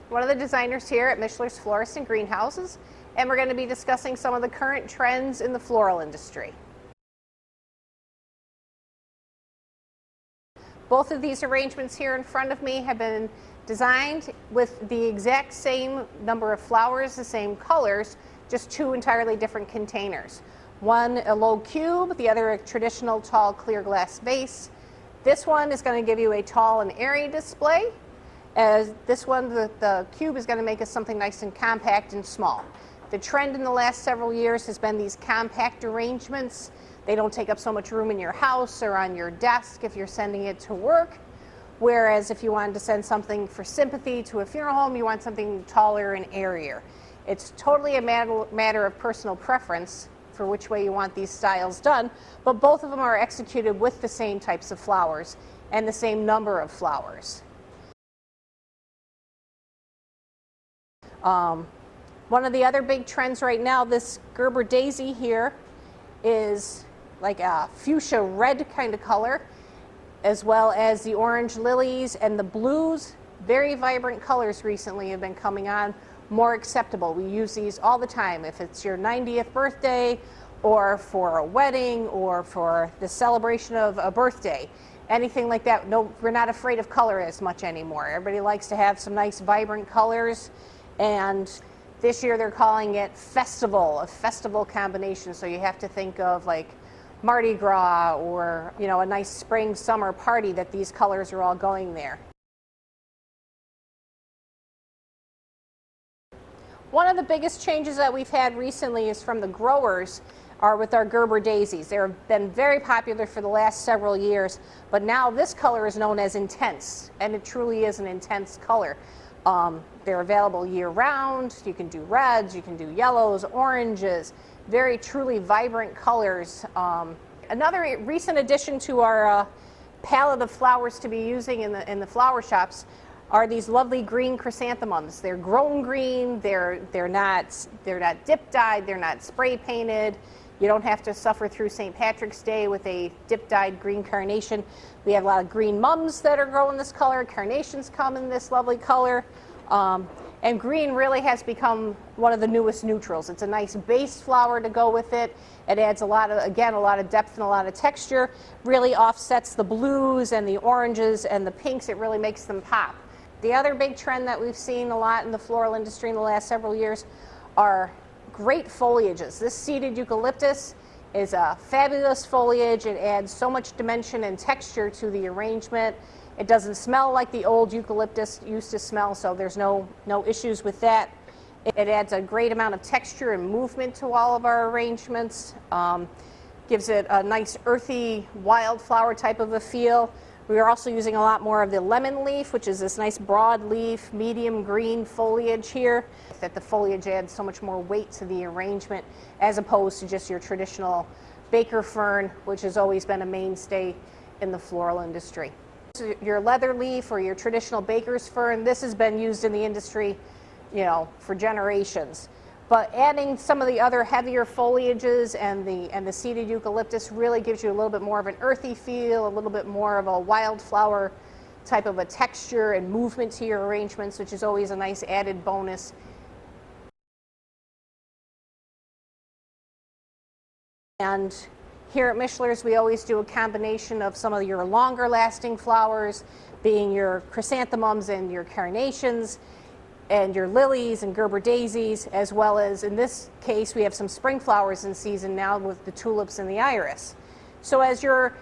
one of the designers here at Mischler's Florist and Greenhouses, and we're going to be discussing some of the current trends in the floral industry. Both of these arrangements here in front of me have been designed with the exact same number of flowers, the same colors, just two entirely different containers. One a low cube, the other a traditional tall clear glass vase. This one is going to give you a tall and airy display. As this one, the cube is going to make us something nice and compact and small. The trend in the last several years has been these compact arrangements. They don't take up so much room in your house or on your desk if you're sending it to work. Whereas if you wanted to send something for sympathy to a funeral home, you want something taller and airier. It's totally a matter of personal preference for which way you want these styles done, but both of them are executed with the same types of flowers and the same number of flowers. One of the other big trends right now, this Gerber daisy here is like a fuchsia red kind of color, as well as the orange lilies and the blues. Very vibrant colors recently have been coming on, more acceptable. We use these all the time. If it's your 90th birthday or for a wedding or for the celebration of a birthday, anything like that, no, we're not afraid of color as much anymore. Everybody likes to have some nice vibrant colors, and this year they're calling it festival, a festival combination. So you have to think of like Mardi Gras or, you know, a nice spring summer party that these colors are all going there. One of the biggest changes that we've had recently is from the growers are with our Gerber daisies. They've been very popular for the last several years, but now this color is known as intense, and it truly is an intense color. They're available year-round. You can do reds, you can do yellows, oranges, very truly vibrant colors. Another recent addition to our palette of flowers to be using in the flower shops are these lovely green chrysanthemums. They're grown green, they're not dip dyed, they're not spray painted. You don't have to suffer through St. Patrick's Day with a dip dyed green carnation. We have a lot of green mums that are growing this color. Carnations come in this lovely color. And green really has become one of the newest neutrals. It's a nice base flower to go with it. It adds a lot of depth and a lot of texture. Really offsets the blues and the oranges and the pinks. It really makes them pop. The other big trend that we've seen a lot in the floral industry in the last several years are great foliages. This seeded eucalyptus is a fabulous foliage. It adds so much dimension and texture to the arrangement. It doesn't smell like the old eucalyptus used to smell, so there's no issues with that. It adds a great amount of texture and movement to all of our arrangements. Gives it a nice earthy wildflower type of a feel. We are also using a lot more of the lemon leaf, which is this nice broad leaf, medium green foliage here, that the foliage adds so much more weight to the arrangement as opposed to just your traditional baker fern, which has always been a mainstay in the floral industry. So your leather leaf or your traditional baker's fern, this has been used in the industry, you know, for generations. But adding some of the other heavier foliages and the seeded eucalyptus really gives you a little bit more of an earthy feel, a little bit more of a wildflower type of a texture and movement to your arrangements, which is always a nice added bonus. And here at Mischler's, we always do a combination of some of your longer lasting flowers, being your chrysanthemums and your carnations, and your lilies and Gerber daisies, as well as, in this case, we have some spring flowers in season now with the tulips and the iris. So as your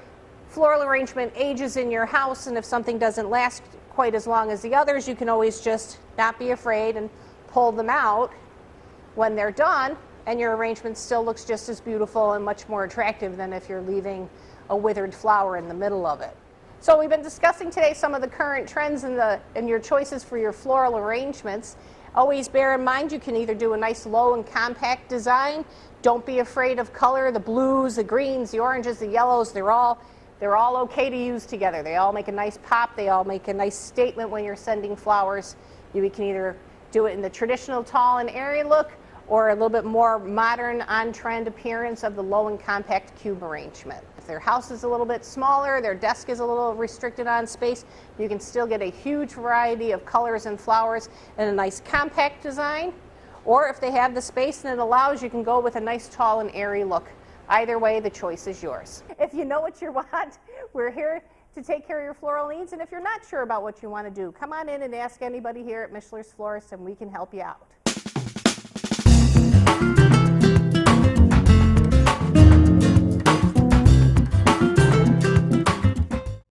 floral arrangement ages in your house, and if something doesn't last quite as long as the others, you can always just not be afraid and pull them out when they're done, and your arrangement still looks just as beautiful and much more attractive than if you're leaving a withered flower in the middle of it. So we've been discussing today some of the current trends in your choices for your floral arrangements. Always bear in mind you can either do a nice low and compact design. Don't be afraid of color. The blues, the greens, the oranges, the yellows, they're all okay to use together. They all make a nice pop. They all make a nice statement when you're sending flowers. You can either do it in the traditional tall and airy look, or a little bit more modern, on-trend appearance of the low and compact cube arrangement. If their house is a little bit smaller, their desk is a little restricted on space, you can still get a huge variety of colors and flowers in a nice compact design. Or if they have the space and it allows, you can go with a nice tall and airy look. Either way, the choice is yours. If you know what you want, we're here to take care of your floral needs. And if you're not sure about what you want to do, come on in and ask anybody here at Mischler's Florist and we can help you out.